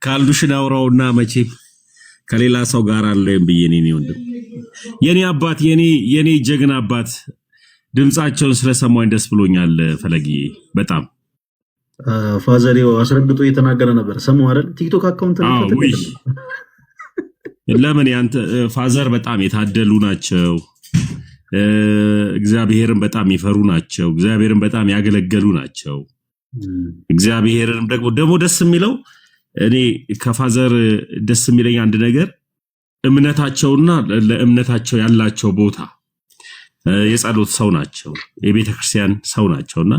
ካልዱሽን አውራውና መቼ ከሌላ ሰው ጋር አለኝ ብዬ ነው ወንድም የኔ አባት የኔ ጀግና አባት ድምጻቸውን ስለሰማኝ ደስ ብሎኛል። ፈለጊዬ በጣም ፋዘሪው አስረግጦ እየተናገረ ነበር። ሰማው አይደል? ቲክቶክ አካውንት ነው። ለምን ያንተ ፋዘር በጣም የታደሉ ናቸው። እግዚአብሔርን በጣም ይፈሩ ናቸው። እግዚአብሔርን በጣም ያገለገሉ ናቸው። እግዚአብሔርን ደግሞ ደስ የሚለው እኔ ከፋዘር ደስ የሚለኝ አንድ ነገር እምነታቸውና ለእምነታቸው ያላቸው ቦታ የጸሎት ሰው ናቸው። የቤተ ክርስቲያን ሰው ናቸውና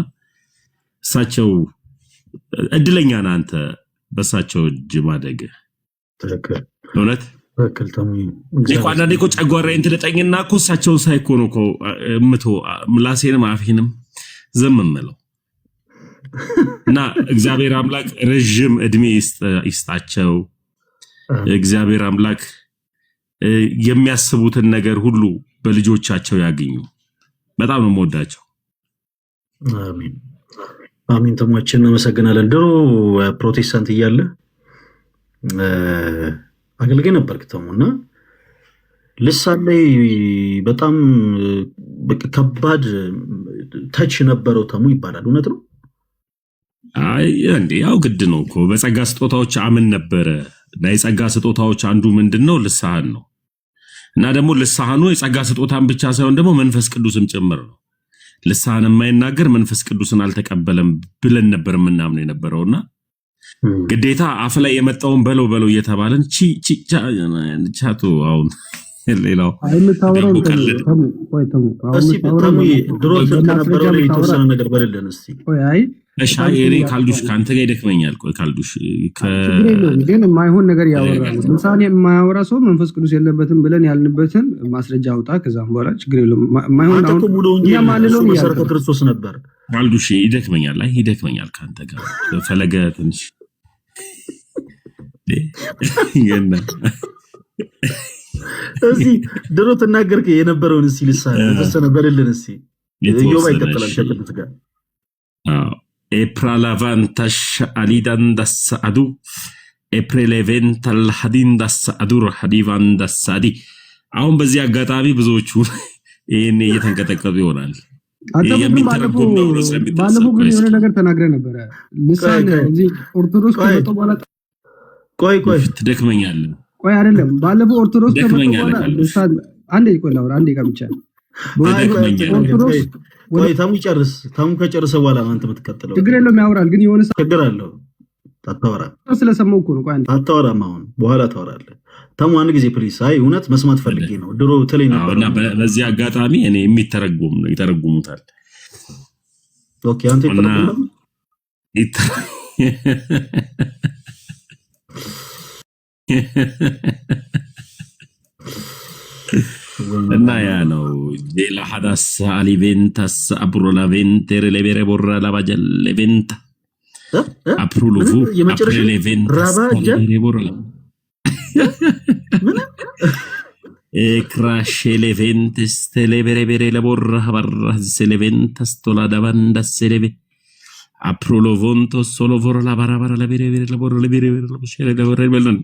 እሳቸው እድለኛ ነህ አንተ በእሳቸው እጅ ማደግ። እውነት አንዳንዴ እኮ ጨጓራዬን ትልጠኝና እኮ እሳቸውን ሳይ እኮ ነው እኮ ምላሴንም አፌንም ዝም የምለው እና እግዚአብሔር አምላክ ረዥም እድሜ ይስጣቸው። እግዚአብሔር አምላክ የሚያስቡትን ነገር ሁሉ በልጆቻቸው ያገኙ። በጣም ነው የምወዳቸው። አሜን አሜን። ተሟችን እናመሰግናለን። ድሮ ፕሮቴስታንት እያለ አገልጋይ ነበርክ ተሙና ልሳን ላይ በጣም ከባድ ታች ነበረው ተሙ ይባላል። እውነት ነው? አይ እንዴ ያው ግድ ነው እኮ በጸጋ ስጦታዎች አምን ነበረ። እና የጸጋ ስጦታዎች አንዱ ምንድነው? ልሳን ነው። እና ደግሞ ልሳኑ የጸጋ ስጦታን ብቻ ሳይሆን ደግሞ መንፈስ ቅዱስም ጭምር ነው። ልሳን የማይናገር መንፈስ ቅዱስን አልተቀበለም ብለን ነበር የምናምነው የነበረውና ግዴታ አፍ ላይ የመጣውን በለው እየተባለን ቻቱ አሁን ሌላው አይምታወራው ድሮ ከነበረው ላይ የተወሰነ ነገር በለለን እስቲ። አይ እሺ እኔ ካልዱሽ ካንተ ጋር ይደክመኛል። ቆይ ካልዱሽ ግን የማይሆን ነገር ያወራል። ምሳሌ የማያወራ ሰው መንፈስ ቅዱስ የለበትም ብለን ያልንበትን ማስረጃ አውጣ። ከዛም በኋላ ችግር የለም። የማይሆን አሁን ሙሉ ወንጌል መሰረተ ክርስቶስ ነበር። ካልዱሽ ይደክመኛል። አይ ይደክመኛል ካንተ ጋር ፈለገ ትንሽ ገና እዚህ ድሮ ተናገርክ የነበረውን እስቲ ልሳን ተሰነ በለልን እስቲ። የዮባ ይከተላል ከጥንት ጋር ኤፕራላቫንታሽ አሊዳን ዳሳዱ ኤፕሬሌቬንታል ሐዲን ዳሳዱር ሐዲቫን ዳሳዲ። አሁን በዚህ አጋጣሚ ብዙዎቹ ይሄን እየተንቀጠቀጡ ይሆናል። የሚተረጎም ነው። ባለፈው ግን የሆነ ነገር ተናግረ ነበረ። ልሳን እዚህ ኦርቶዶክስ ከመጣ በኋላ ቆይ ትደክመኛለህ። ቆይ አይደለም ባለፈው ኦርቶዶክስ ከመጣ በኋላ ልሳን አንዴ ቆይ ላውራ አንዴ ጋር ብቻ ኦርቶዶክስ ቆይ ታሙ ይጨርስ። ታሙ ከጨረሰ በኋላ አንተ የምትከተለው ችግር የለውም ያወራል። ግን የሆነ ችግር አለው ታታወራ ስለሰማው እኮ ነው። ቆይ አንተ ታታወራም አሁን በኋላ ታወራለህ። ታሙ አንድ ጊዜ ፕሊስ። አይ እውነት መስማት ፈልጌ ነው። ድሮ ተለይ ነበር እና በዚህ አጋጣሚ እኔ የሚተረጎም ነው ይተረጉሙታል። ኦኬ አንተ ይተረጉም እና ያ ነው ሌላ ሐዳስ አሊቬንታስ አብሮላቬንቴር ለቤሬ ቦራ ላባጀል ለቬንታ አፕሩሉፉ አፕሬሌቬንታስ ለቤሬ ቦራ ክራሽ ለቬንታስ ለቤሬ ቤሬ ለቦራ ባራ ለቬንታስ ቶላዳባንዳስ ለቤ አፕሮሎቮንቶ ሶሎቮር ላባራባራ ለቤሬ ቤሬ ለቦራ ለቤሬ ቤሬ ለቦራ ለቦራ ይበሉን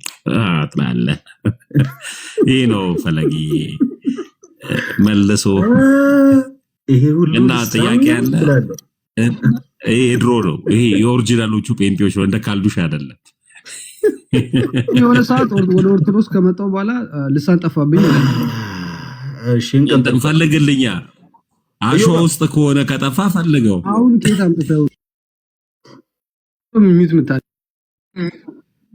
አጥላለ። ይሄ ነው ፈለጊ መልሶ ይሄ ሁሉ እና ጥያቄ ያለ ይሄ ድሮ ነው። ይሄ የኦሪጂናሎቹ ጴንጤዎች ነው፣ እንደ ካልዱሽ አይደለም። የሆነ ሰዓት ወደ ኦርቶዶክስ ከመጣው በኋላ ልሳን ጠፋብኝ። እሺ እንቀጥል። ፈልግልኛ አሸዋ ውስጥ ከሆነ ከጠፋ ፈልገው። አሁን ከየት አምጥተው ሚት ምታል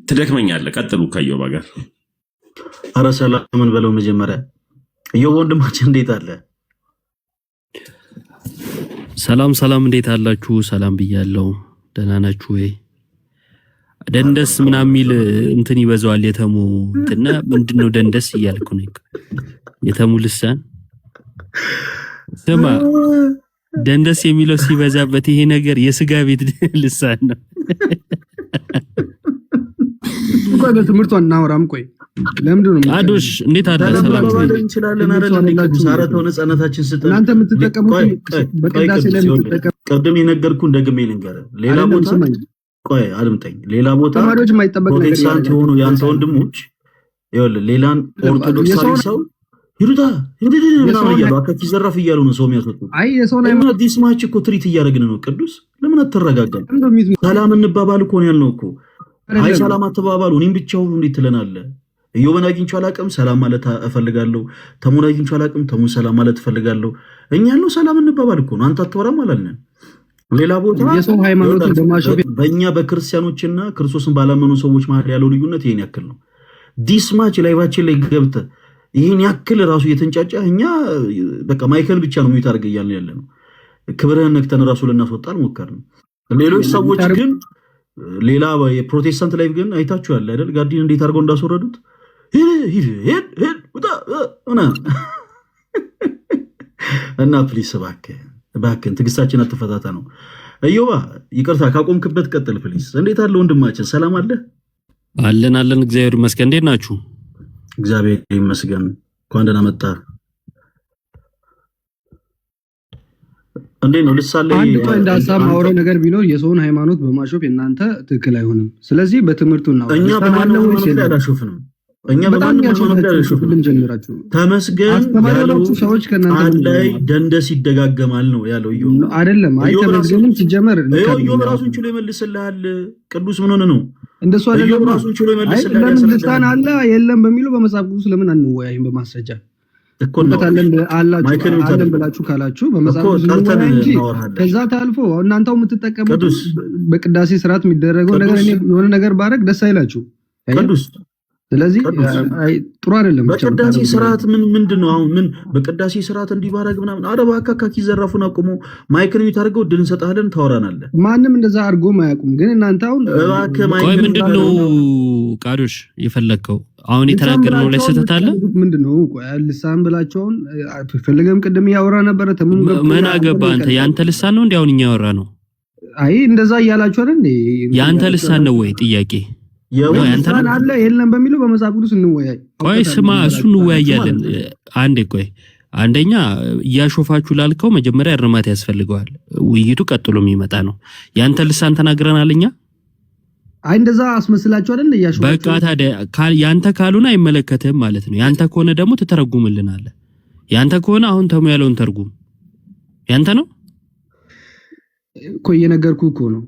ትደክመኛለህ። ቀጥሉ ከዮባ ጋር። ኧረ ሰላምን በለው መጀመሪያ። ዮባ ወንድማችን እንዴት አለ? ሰላም እንዴት አላችሁ? ሰላም ብያለሁ። ደህና ናችሁ ወይ? ደንደስ ምናምን የሚል እንትን ይበዛዋል የተሙ እንትና ምንድነው ደንደስ እያልኩ ነው የተሙ ልሳን ስማ ደንደስ የሚለው ሲበዛበት ይሄ ነገር የስጋ ቤት ልሳን ነው። ቆይ በትምህርቱ እናወራም። ቆይ ለምንድን ነው አዶሽ እንዴት አለ? ሰላም እንችላለን አይደል? እንዴ ሳራተው ነፃነታችን ስጠን። እናንተ የምትጠቀሙት በቅዳሴ ላይ የምትጠቀሙ ቀደም የነገርኩ እንደግሜ ልንገርህ ሌላ ቦታ ቆይ አድምጠኝ። ሌላ ቦታ ተማሪዎች የማይጠበቅ ነገር ፕሮቴስታንት የሆኑ ያንተ ወንድሞች ይኸውልህ ሌላን ኦርቶዶክሳዊ ሰው ይሩታ ምናምን እያሉ አካኪ ዘራፍ እያሉ ነው ሰው የሚያስወጡት። አይ የሰው ላይ ዲስማች እኮ ትሪት እያደረግን ነው። ቅዱስ ለምን አትረጋጋም? ሰላም እንባባል እኮ ነው ያልነው እኮ። አይ ሰላም አትባባሉ እኔም ብቻው እንዴት ትለናለህ? እዮብን አግኝቼው አላውቅም ሰላም ማለት እፈልጋለሁ። ተሙን አግኝቼው አላውቅም ተሙን ሰላም ማለት እፈልጋለሁ። እኛ ያልነው ሰላም እንባባል እኮ ነው። አንተ አትወራም አላልንም? ሌላ ቦታ የሰው ሃይማኖት በማሾፍ በእኛ በክርስቲያኖችና ክርስቶስን ባላመኑ ሰዎች መሀል ያለው ልዩነት ይሄን ያክል ነው። ዲስማች ላይቫችን ላይ ገብተህ ይህን ያክል ራሱ እየተንጫጫ እኛ በቃ ማይከል ብቻ ነው ሚዩት አድርገህ እያልን ያለ ነው። ክብርህን ነክተን ራሱ ልናስወጣ አልሞከርንም። ሌሎች ሰዎች ግን ሌላ የፕሮቴስታንት ላይ ግን አይታችኋል አይደል? ጋዲን እንዴት አድርገው እንዳስወረዱት እና ፕሊስ እባክህን ትዕግስታችን አትፈታታ ነው። እዮባ ይቅርታ ካቆምክበት ቀጥል ፕሊስ። እንዴት አለ ወንድማችን? ሰላም አለ? አለን እግዚአብሔር ይመስገን። እንዴት ናችሁ? እግዚአብሔር ይመስገን። እንኳን ደህና መጣህ። እንዴት ነው ልሳለ አንድ ቆይ እንደ ሀሳብ ማውራው ነገር ቢኖር የሰውን ሃይማኖት በማሾፍ የእናንተ ትክክል አይሆንም። ስለዚህ በትምህርቱ ነው እኛ በማንም ሃይማኖት አላሾፍንም። እኛ በማንም ሃይማኖት አላሾፍንም። ተመስገን ያለው ሰዎች ከእናንተ ላይ ደንደስ ይደጋገማል ነው ያለው። አይደለም አይ ተመስገንም ሲጀመር እዮብ ራሱን ችሎ ይመልስልሃል። ቅዱስ ምን ሆነ ነው እንደሱ አይደለም። እዮብ ራሱን ችሎ ይመልስልሃል። ለምን ልሳን አለ የለም በሚለው በመጽሐፍ ቅዱስ ለምን አንወያይም? በማስረጃ እኮ አለን ብላችሁ ካላችሁ በመጽሐፍ ቅዱስ ነው እንጂ ከዛ ታልፎ እናንተው የምትጠቀሙት በቅዳሴ ስርዓት የሚደረገው ነገር እኔ የሆነ ነገር ባረግ ደስ አይላችሁ ቅዱስ። ስለዚህ ጥሩ አይደለም። በቅዳሴ ስርዓት ምንድነው አሁን ምን በቅዳሴ ስርዓት እንዲባረግ ምናምን አረባ አካካኪ ዘራፉን አቁሞ ማይክን ይታርገው ድል እንሰጣለን ታወራናለህ። ማንም እንደዛ አድርጎ ማያቁም። ግን እናንተ አሁን ቆይ ምንድነው ቃዶሽ የፈለከው አሁን የተናገርነው ላይ ስህተት አለ ምንድነው? ቆይ ልሳን ብላቸውን ፈልገም ቅድም ያወራ ነበረ። ተምን ምን አገባ አንተ? ያንተ ልሳን ነው እንዴ አሁን እኛ ያወራ ነው? አይ እንደዛ እያላችሁ አይደል እንዴ? ያንተ ልሳን ነው ወይ? ጥያቄ ያንተን አለ የለም በሚለው በመጽሐፍ ቅዱስ እንወያይ። ቆይ ስማ እሱ እንወያያለን። አንዴ ቆይ አንደኛ እያሾፋችሁ ላልከው መጀመሪያ እርማት ያስፈልገዋል። ውይይቱ ቀጥሎ የሚመጣ ነው። ያንተ ልሳን ተናግረናል እኛ። አይ እንደዛ አስመስላችሁ አይደል እያሾፋችሁ። በቃ ታዲያ ያንተ ካልሆነ አይመለከትህም ማለት ነው። ያንተ ከሆነ ደግሞ ትተረጉምልናለህ። ያንተ ከሆነ አሁን ተሙ ያለውን ተርጉም። ያንተ ነው እኮ እየነገርኩህ እኮ ነው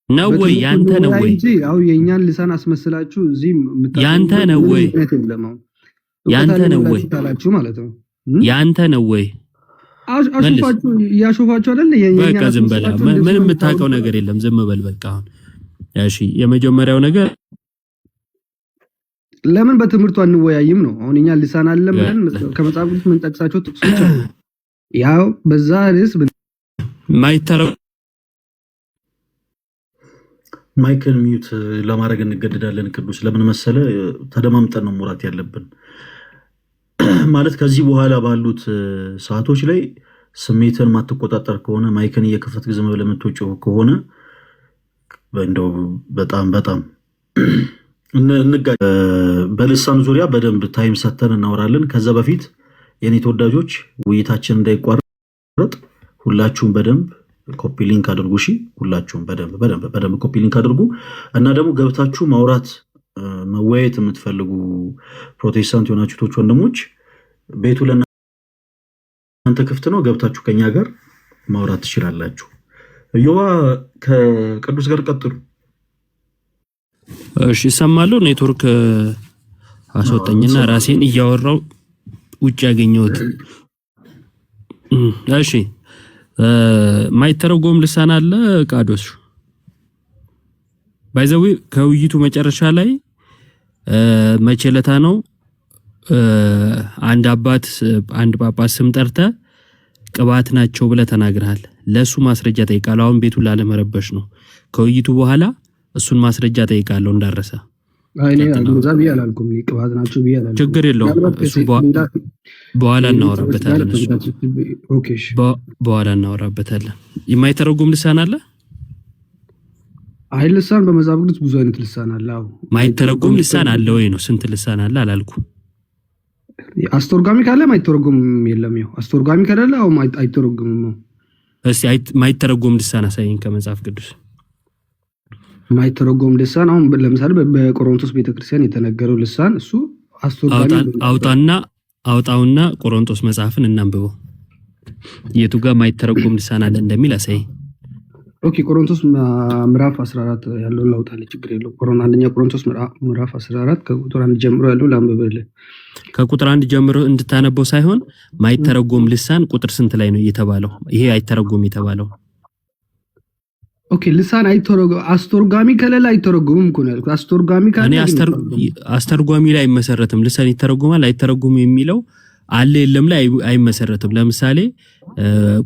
ነው ወይ? ያንተ ነው ወይ? አው የኛን ልሳን አስመስላችሁ እዚህ ያንተ ነው ወይ? ያንተ ነው ወይ ታላችሁ ማለት ነው። ያንተ ነው ወይ? አሾፋችሁ ያሾፋችሁ አይደል? የኛ በቃ ዝም በላ። ምንም የምታውቀው ነገር የለም። ዝም በል በቃ። አሁን እሺ የመጀመሪያው ነገር ለምን በትምህርቱ አንወያይም ነው። አሁን እኛ ልሳን አይደለም ብለን ከመጽሐፍ ቅዱስ ምን ጠቅሳቸው ጥቅሶች ያው በዛ ልስ ማይተረው ማይክል ሚዩት ለማድረግ እንገደዳለን። ቅዱስ ለምን መሰለ ተደማምጠን ነው ሙራት ያለብን ማለት ከዚህ በኋላ ባሉት ሰዓቶች ላይ ስሜትን ማትቆጣጠር ከሆነ ማይክን እየከፈትክ ዝም ብለህ የምትወጪው ከሆነ እንደው በጣም በልሳን ዙሪያ በደንብ ታይም ሰተን እናወራለን። ከዛ በፊት የኔ ተወዳጆች ውይይታችን እንዳይቋረጥ ሁላችሁም በደንብ ኮፒ ሊንክ አድርጉ። እሺ ሁላችሁም በደንብ ኮፒ ሊንክ አድርጉ እና ደግሞ ገብታችሁ ማውራት መወያየት የምትፈልጉ ፕሮቴስታንት የሆናችሁ ቶች ወንድሞች ቤቱ ለእናንተ ክፍት ነው። ገብታችሁ ከኛ ጋር ማውራት ትችላላችሁ። እዮባ ከቅዱስ ጋር ቀጥሉ። እሺ እሰማለሁ። ኔትወርክ አስወጣኝና ራሴን እያወራው ውጭ ያገኘሁት። እሺ ማይተረጎም ልሳን አለ ቃዶስ ባይዘዊ ከውይይቱ መጨረሻ ላይ መቼለታ ነው አንድ አባት አንድ ጳጳስ ስም ጠርተ ቅባት ናቸው ብለ ተናግረሃል። ለሱ ማስረጃ ጠይቃለሁ። አሁን ቤቱን ላለመረበሽ ነው። ከውይይቱ በኋላ እሱን ማስረጃ ጠይቃለሁ እንዳረሰ። አይኔ አግዛብ ያላልኩም ቅባት ናቸው ብያለሁ። ችግር የለውም። እሱ በኋላ እናወራበታለን። ኦኬ እሺ በኋላ እናወራበታለን። የማይተረጎም ልሳን አለ? አይ ልሳን በመጽሐፍ ቅዱስ ብዙ አይነት ልሳን አለ። አዎ ማይተረጎም ልሳን አለ ወይ ነው? ስንት ልሳን አለ አላልኩም። አስተርጓሚ ካለ ማይተረጎም የለም። ያው አስተርጓሚ ካለ አው አይተረጎምም ነው። እስቲ ማይተረጎም ልሳን አሳየኝ ከመጽሐፍ ቅዱስ። የማይተረጎም ልሳን አሁን ለምሳሌ በቆሮንቶስ ቤተክርስቲያን የተነገረው ልሳን እሱ አውጣውና ቆሮንቶስ መጽሐፍን እናንብበው የቱ ጋር የማይተረጎም ልሳን አለ እንደሚል አሳይ። ኦኬ ቆሮንቶስ ምዕራፍ 14 ያለው ላውጣለ ችግር የለው። አንደኛ ቆሮንቶስ ምዕራፍ 14 ከቁጥር 1 ጀምሮ ያለው ላንብብልህ። ከቁጥር 1 ጀምሮ እንድታነበው ሳይሆን ማይተረጎም ልሳን ቁጥር ስንት ላይ ነው የተባለው? ይሄ አይተረጎም የተባለው ኦኬ ልሳን አይተረጎም አስተርጓሚ ከሌላ አይተረጎምም እኮ ነው ያልኩት። አስተርጓሚ ካለ እኔ አስተርጓሚ ላይ አይመሰረትም። ልሳን ይተረጎማል አይተረጎም የሚለው አለ የለም ላይ አይመሰረትም። ለምሳሌ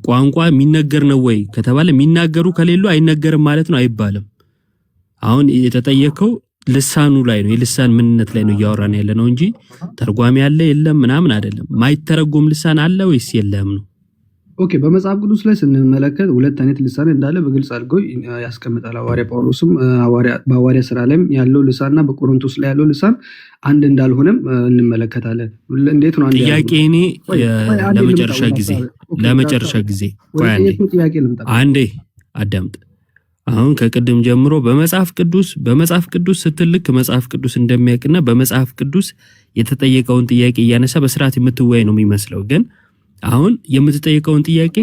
ቋንቋ የሚነገር ነው ወይ ከተባለ የሚናገሩ ከሌሉ አይነገርም ማለት ነው አይባልም። አሁን የተጠየቀው ልሳኑ ላይ ነው፣ የልሳን ምንነት ላይ ነው እያወራን ያለ ነው እንጂ ተርጓሚ አለ የለም ምናምን አይደለም። ማይተረጎም ልሳን አለ ወይስ የለም ነው። ኦኬ በመጽሐፍ ቅዱስ ላይ ስንመለከት ሁለት አይነት ልሳን እንዳለ በግልጽ አድርጎ ያስቀምጣል ሐዋርያ ጳውሎስም በሐዋርያ ሥራ ላይ ያለው ልሳንና በቆሮንቶስ ላይ ያለው ልሳን አንድ እንዳልሆነም እንመለከታለን። እንዴት ነው አንድ ጥያቄ? እኔ ለመጨረሻ ጊዜ አንዴ አዳምጥ። አሁን ከቅድም ጀምሮ በመጽሐፍ ቅዱስ ስትልክ መጽሐፍ ቅዱስ እንደሚያውቅና በመጽሐፍ ቅዱስ የተጠየቀውን ጥያቄ እያነሳ በስርዓት የምትወያይ ነው የሚመስለው። ግን አሁን የምትጠየቀውን ጥያቄ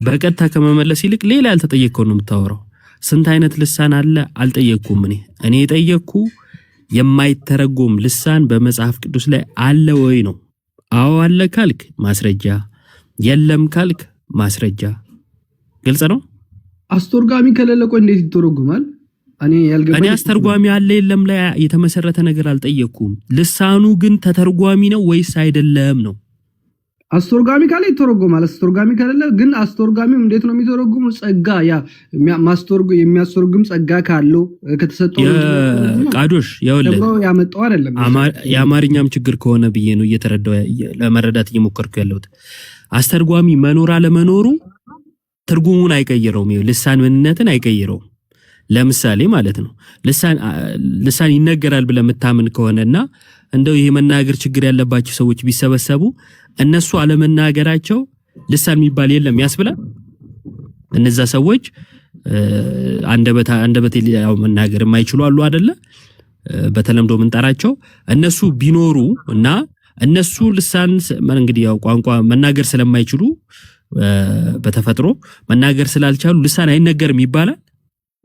በቀጥታ ከመመለስ ይልቅ ሌላ ያልተጠየቀውን ነው የምታወራው። ስንት አይነት ልሳን አለ አልጠየቅኩም። እኔ የጠየቅኩ የማይተረጎም ልሳን በመጽሐፍ ቅዱስ ላይ አለ ወይ ነው። አዎ አለ ካልክ ማስረጃ፣ የለም ካልክ ማስረጃ። ግልጽ ነው። አስተርጓሚ ከሌለ ቆይ እንዴት ይተረጎማል? እኔ አስተርጓሚ አለ የለም ላይ የተመሰረተ ነገር አልጠየቅኩም። ልሳኑ ግን ተተርጓሚ ነው ወይስ አይደለም ነው። አስተርጓሚ ካለ ይተረጎማል። አስተርጓሚ ከሌለ ግን አስተርጓሚው እንዴት ነው የሚተረጎመው? ጸጋ የሚያስተርጉም ጸጋ ካለው ከተሰጠው ቃዶሽ ያመጣው አይደለም። የአማርኛም ችግር ከሆነ ብዬ ነው እየተረዳው ለመረዳት እየሞከርኩ ያለሁት። አስተርጓሚ መኖር አለመኖሩ ትርጉሙን አይቀይረውም። ልሳን ምንነትን አይቀይረውም። ለምሳሌ ማለት ነው ልሳን ይነገራል ብለህ የምታምን ከሆነና እንደው ይሄ መናገር ችግር ያለባቸው ሰዎች ቢሰበሰቡ እነሱ አለመናገራቸው ልሳን የሚባል የለም ያስብላል። እነዛ ሰዎች አንደበት ያው መናገር የማይችሉ አሉ አይደለ? በተለምዶ ምንጠራቸው እነሱ ቢኖሩ እና እነሱ ልሳን እንግዲህ ያው ቋንቋ መናገር ስለማይችሉ በተፈጥሮ መናገር ስላልቻሉ ልሳን አይነገርም ይባላል።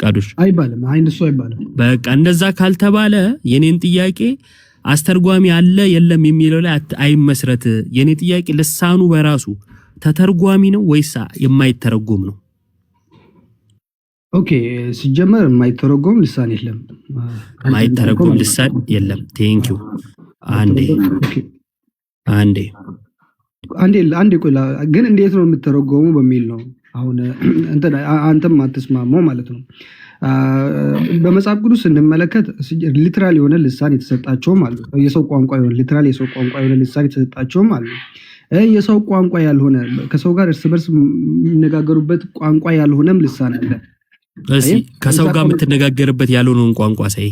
ቃዶሽ አይባልም። አይነሱ አይባልም። በቃ እንደዛ ካልተባለ የኔን ጥያቄ አስተርጓሚ አለ የለም የሚለው ላይ አይመስረት። የኔ ጥያቄ ልሳኑ በራሱ ተተርጓሚ ነው ወይስ የማይተረጎም ነው? ኦኬ ሲጀመር የማይተረጎም ልሳን የለም። የማይተረጎም ልሳን የለም። ቴንክ ዩ። አንዴ ቆይ ግን እንዴት ነው የምትተረጎሙ በሚል ነው አሁን አንተም አትስማማው ማለት ነው። በመጽሐፍ ቅዱስ እንመለከት ሊትራል የሆነ ልሳን የተሰጣቸውም አሉ። የሰው ቋንቋ የሆነ ሊትራል የሰው ቋንቋ የሆነ ልሳን የተሰጣቸውም አሉ። የሰው ቋንቋ ያልሆነ ከሰው ጋር እርስ በርስ የሚነጋገሩበት ቋንቋ ያልሆነም ልሳን አለ። እሺ ከሰው ጋር የምትነጋገርበት ያልሆነውን ቋንቋ ሳይ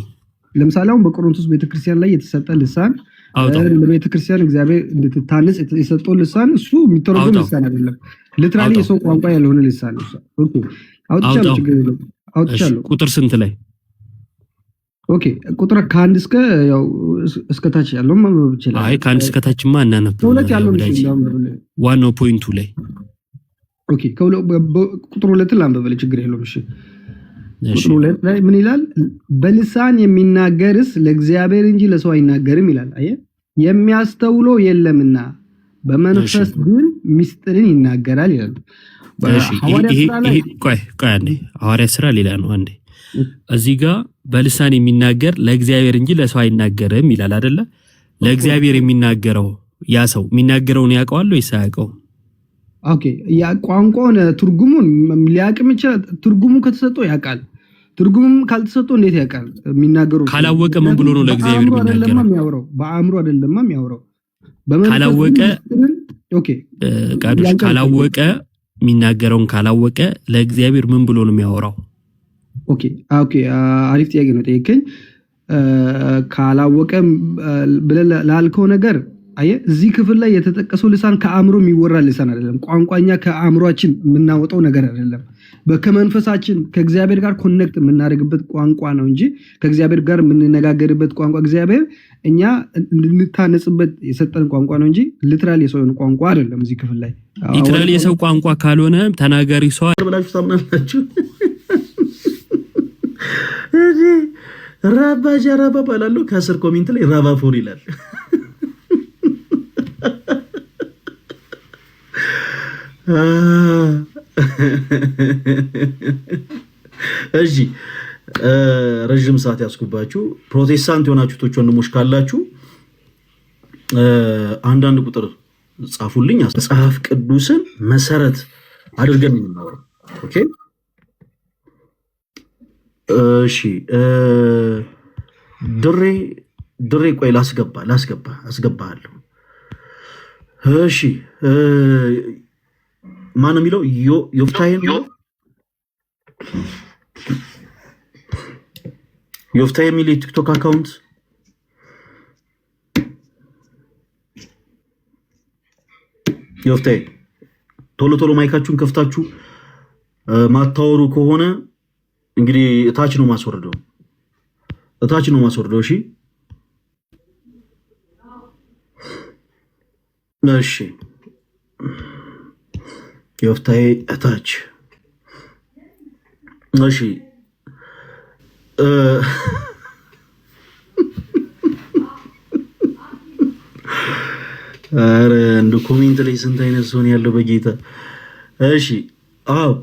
ለምሳሌ አሁን በቆሮንቶስ ቤተክርስቲያን ላይ የተሰጠ ልሳን ለቤተክርስቲያን እግዚአብሔር እንድትታነጽ የሰጠው ልሳን እሱ የሚተረጎም ልሳን አይደለም። ሊትራሊ የሰው ቋንቋ ያልሆነ ልሳን ነው። ኦኬ አውጥቻለሁ፣ ችግር የለም አውጥቻለሁ። ቁጥር ስንት ላይ? ኦኬ ቁጥር ከአንድ እስከ ታች ያለው ማንበብ ይችላል። አይ ከአንድ እስከ ታችማ እናነብ። ሁለት ያለው ዋናው ፖይንቱ ላይ ኦኬ ቁጥር ሁለት ላንበብ፣ ችግር የለውም። እሺ ቁጥር ሁለት ላይ ምን ይላል? በልሳን የሚናገርስ ለእግዚአብሔር እንጂ ለሰው አይናገርም ይላል። አየ የሚያስተውለው የለምና በመንፈስ ግን ምስጢርን ይናገራል ይላል። ሐዋርያ ሥራ ሌላ ነው። አንዴ እዚህ ጋር በልሳን የሚናገር ለእግዚአብሔር እንጂ ለሰው አይናገርም ይላል አይደለ? ለእግዚአብሔር የሚናገረው ያ ሰው የሚናገረውን ያውቀዋል ወይስ አያውቀውም? ኦኬ ያ ቋንቋውን ትርጉሙን ሊያውቅም ይችላል። ትርጉሙ ከተሰጠው ያውቃል። ትርጉሙም ካልተሰጠው እንዴት ያውቃል? የሚናገሩ ካላወቀ ምን ብሎ ነው ለእግዚአብሔር የሚናገረው? በአእምሮ አይደለም የሚያወራው። ካላወቀ ኦኬ ካላወቀ የሚናገረውን ካላወቀ ለእግዚአብሔር ምን ብሎ ነው የሚያወራው? ኦኬ አሪፍ ጥያቄ ነው ጠየቀኝ። ካላወቀ ብለህ ላልከው ነገር አየ እዚህ ክፍል ላይ የተጠቀሰው ልሳን ከአእምሮ የሚወራ ልሳን አይደለም። ቋንቋኛ ከአእምሮአችን የምናወጣው ነገር አይደለም። በከመንፈሳችን ከእግዚአብሔር ጋር ኮኔክት የምናደርግበት ቋንቋ ነው እንጂ ከእግዚአብሔር ጋር የምንነጋገርበት ቋንቋ እግዚአብሔር እኛ እንድንታነጽበት የሰጠን ቋንቋ ነው እንጂ ሊትራሊ የሰው ቋንቋ አይደለም። እዚህ ክፍል ላይ ሊትራሊ የሰው ቋንቋ ካልሆነ ተናጋሪ ሰው ብላችሁ ታምናላችሁ? ራባ ጀራባ ባላሉ ከስር ኮሜንት ላይ ራባ ፎር ይላል። እሺ ረጅም ሰዓት ያስኩባችሁ ፕሮቴስታንት የሆናችሁ ቶች ወንድሞች ካላችሁ አንዳንድ ቁጥር ጻፉልኝ። መጽሐፍ ቅዱስን መሰረት አድርገን የምናወራው ኦኬ። እሺ ድሬ ቆይ አስገባለሁ። እሺ ማን የሚለው ዮፍታሔ የሚል የቲክቶክ አካውንት ዮፍታሔ ቶሎ ማይካችሁን ከፍታችሁ ማታወሩ ከሆነ እንግዲህ እታች ነው ማስወርደው። እሺ እሺ ዮፍታሔ እታች። እሺ አረ እንደ ኮሜንት ላይ ስንት አይነት ሰው ያለው በጌታ። እሺ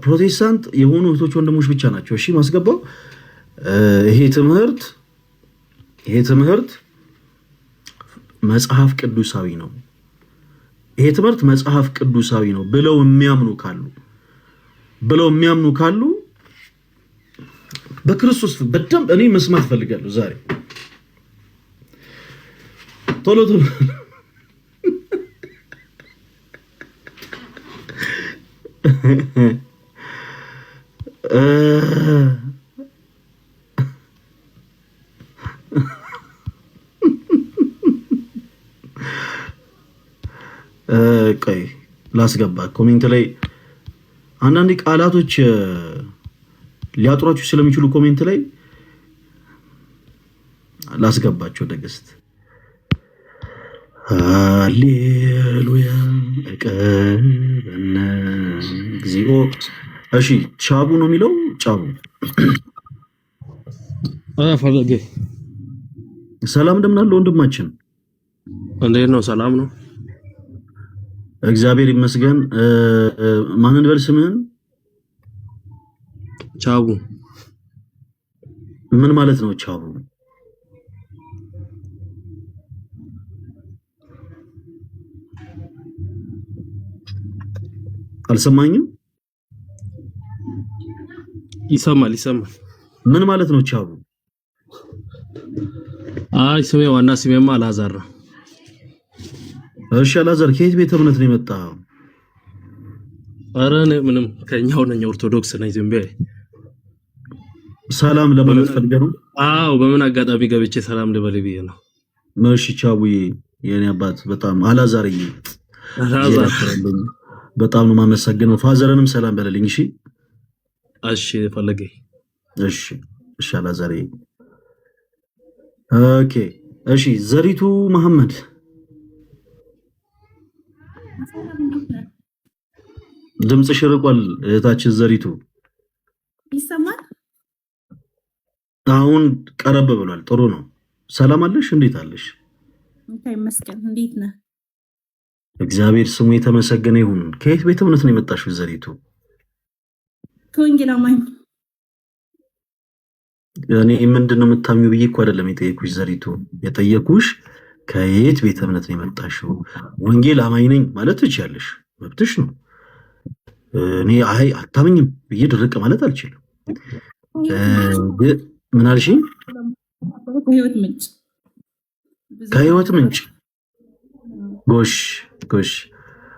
ፕሮቴስታንት የሆኑ እህቶች ወንድሞች ብቻ ናቸው እሺ ማስገባው። ይሄ ትምህርት መጽሐፍ ቅዱሳዊ ነው። ይሄ ትምህርት መጽሐፍ ቅዱሳዊ ነው ብለው የሚያምኑ ካሉ በክርስቶስ በደንብ እኔ መስማት ፈልጋለሁ ዛሬ ቶሎ ቆይ ላስገባ። ኮሜንት ላይ አንዳንድ ቃላቶች ሊያጥሯችሁ ስለሚችሉ ኮሜንት ላይ ላስገባቸው። ደግስት ሃሌሉያ እቀበነ እግዚኦ። እሺ ቻቡ ነው የሚለው ቻቡ። ፈለገ ሰላም እንደምን አለ ወንድማችን? እንዴት ነው? ሰላም ነው እግዚአብሔር ይመስገን። ማንን በል ስምህን? ቻቡ። ምን ማለት ነው ቻቡ? አልሰማኝም። ይሰማል። ምን ማለት ነው ቻቡ? ስሜ ዋና ስሜማ አላዛር ነው። እሺ አላዛር ከየት ቤተ እምነት ነው የመጣው? ኧረ እኔ ምንም ከኛው ነኝ፣ ኦርቶዶክስ ነኝ። ዝምቤ ሰላም ለማለት ፈልገህ ነው? በምን አጋጣሚ ገብቼ ሰላም ልበል ብዬ ነው። እሺ ቻቡዬ የኔ አባት በጣም አላዛርዬ በጣም ነው የማመሰግነው። ፋዘርንም ሰላም በለልኝ። እሺ ፈለገ። እሺ አላዛርዬ ኦኬ። እሺ ዘሪቱ መሐመድ ድምፅሽ ርቋል እህታችን ዘሪቱ። ይሰማል? አሁን ቀረብ ብሏል። ጥሩ ነው። ሰላም አለሽ? እንዴት አለሽ? ይመስገን። እንዴት ነህ? እግዚአብሔር ስሙ የተመሰገነ ይሁን። ከየት ቤተ እምነት ነው የመጣሽው ዘሪቱ? ከወንጌል አማኝ። እኔ ምንድነው የምታምኚው ብዬ እኮ አይደለም የጠየኩሽ ዘሪቱ። የጠየኩሽ ከየት ቤተ እምነት ነው የመጣሽው? ወንጌል አማኝ ነኝ ማለት ትችያለሽ፣ መብትሽ ነው። እኔ አታምኝም ብዬ ድርቅ ማለት አልችልም። ምን አልሽኝ? ከህይወት ምንጭ። ጎሽ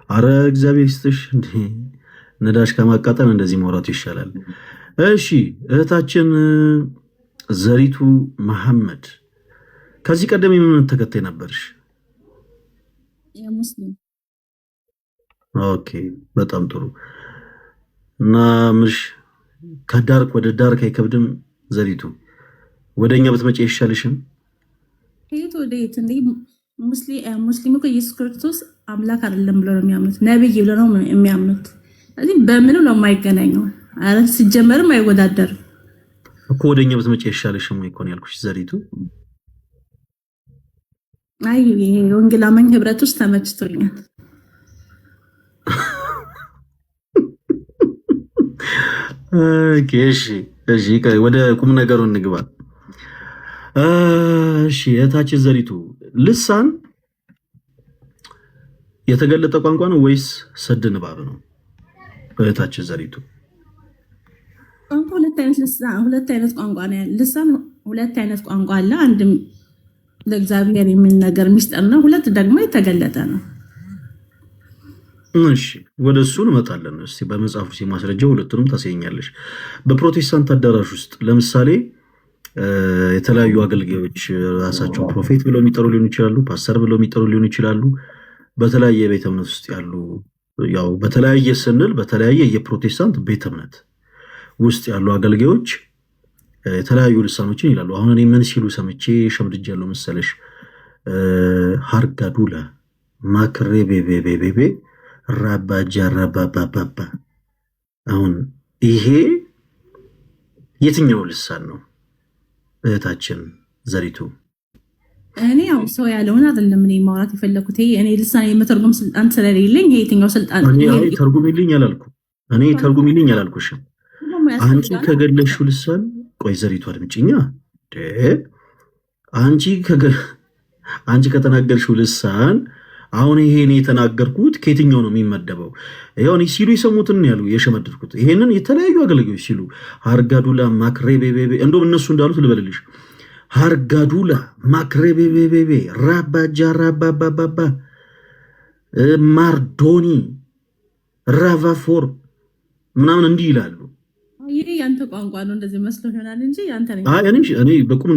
አረ እግዚአብሔር ይስጥሽ። እንዴ ነዳሽ ከማቃጠል እንደዚህ ማውራቱ ይሻላል። እሺ እህታችን ዘሪቱ መሐመድ ከዚህ ቀደም የምን ተከታይ ነበርሽ? የሙስሊም ኦኬ በጣም ጥሩ እና ምሽ ከዳርክ ወደ ዳርክ አይከብድም ዘሪቱ ወደኛ ብትመጪ ይሻልሽም ከየት ወደ የት እንዴ ሙስሊም እኮ ኢየሱስ ክርስቶስ አምላክ አይደለም ብለው ነው የሚያምኑት ነብይ ብለው ነው የሚያምኑት ስለዚህ በምንም ነው የማይገናኘው አረ ሲጀመርም አይወዳደርም እኮ ወደኛ ብትመጪ ይሻልሽም ወይ ኮን ያልኩሽ ዘሪቱ አይ ይሄ ወንጌል አማኝ ህብረት ውስጥ ተመችቶኛል እሺ ወደ ቁም ነገሩ እንግባ እሺ የታችን ዘሪቱ ልሳን የተገለጠ ቋንቋ ነው ወይስ ሰድ ንባብ ነው የታችን ዘሪቱ ቋንቋ ሁለት አይነት ቋንቋ ነው ያለው ልሳን ሁለት አይነት ቋንቋ አለ አንድም ለእግዚአብሔር የሚነገር ሚስጥር ነው ሁለት ደግሞ የተገለጠ ነው እሺ ወደ እሱ እንመጣለን እስቲ በመጽሐፉ ሲማስረጃው ሁለቱንም ታሳየኛለሽ በፕሮቴስታንት አዳራሽ ውስጥ ለምሳሌ የተለያዩ አገልጋዮች ራሳቸው ፕሮፌት ብለው የሚጠሩ ሊሆኑ ይችላሉ ፓስተር ብለው የሚጠሩ ሊሆኑ ይችላሉ በተለያየ ቤተ እምነት ውስጥ ያሉ ያው በተለያየ ስንል በተለያየ የፕሮቴስታንት ቤተ እምነት ውስጥ ያሉ አገልጋዮች የተለያዩ ልሳኖችን ይላሉ አሁን እኔ ምን ሲሉ ሰምቼ ሸምድጃለሁ መሰለሽ ሃርጋዱላ ማክሬቤቤቤቤ ራባጃራባባባባ አሁን ይሄ የትኛው ልሳን ነው እህታችን ዘሪቱ እኔ ያው ሰው ያለውን አይደለም እኔ ማውራት የፈለኩት እኔ ልሳን የመተርጎም ስልጣን ስለሌለኝ የትኛው ስልጣን እኔ ተርጉሚልኝ አላልኩሽም አንቺ ከገለሽው ልሳን ቆይ ዘሪቱ አድምጪኛ አንቺ ከተናገርሽው ልሳን አሁን ይሄ እኔ የተናገርኩት ከየትኛው ነው የሚመደበው ያው እኔ ሲሉ ይሰሙትን ያሉ የሸመድኩት ይሄንን የተለያዩ አገልጋዮች ሲሉ ሃርጋዱላ ማክሬቤቤቤ እንደውም እነሱ እንዳሉት ልበልልሽ ሃርጋዱላ ማክሬቤቤቤ ራባጃራባባባባ ማርዶኒ ራቫፎር ምናምን እንዲህ ይላሉ ይሄ ያንተ ቋንቋ ነው እንደዚህ መስሎ ይሆናል እንጂ ያንተ ነው እኔ በቁም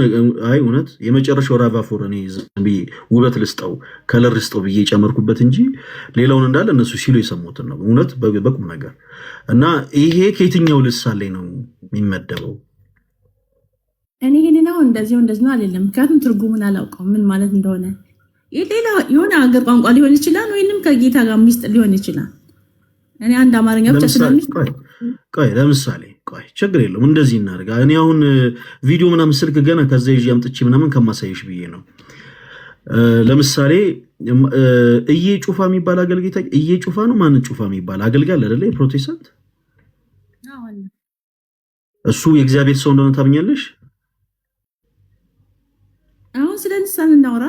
አይ እውነት የመጨረሻው ራቫፎር እኔ ዝምቢ ውበት ልስጠው ከለር ልስጠው ብዬ ጨመርኩበት እንጂ ሌላውን እንዳለ እነሱ ሲሉ የሰሙትን ነው እውነት በቁም ነገር እና ይሄ ከየትኛው ልሳን ላይ ነው የሚመደበው እኔ ነው እንደዚህ ነው አይደለም ምክንያቱም ትርጉሙን አላውቀው ምን ማለት እንደሆነ ሌላ የሆነ ሀገር ቋንቋ ሊሆን ይችላል ወይንም ከጌታ ጋር ሚስጥር ሊሆን ይችላል እኔ አንድ አማርኛ ብቻ ስለሚስጥር ቆይ ለምሳሌ ቆይ ችግር የለውም እንደዚህ እናደርጋ እኔ አሁን ቪዲዮ ምናምን ስልክ ገና ከዛ ይዤ አምጥቼ ምናምን ከማሳየሽ ብዬ ነው ለምሳሌ ጩፋ የሚባል አገልጋይ ጩፋ ነው ማንን ጩፋ የሚባል አገልጋይ አይደለ የፕሮቴስታንት እሱ የእግዚአብሔር ሰው እንደሆነ ታምኛለሽ አሁን ስለንሳን እናውራ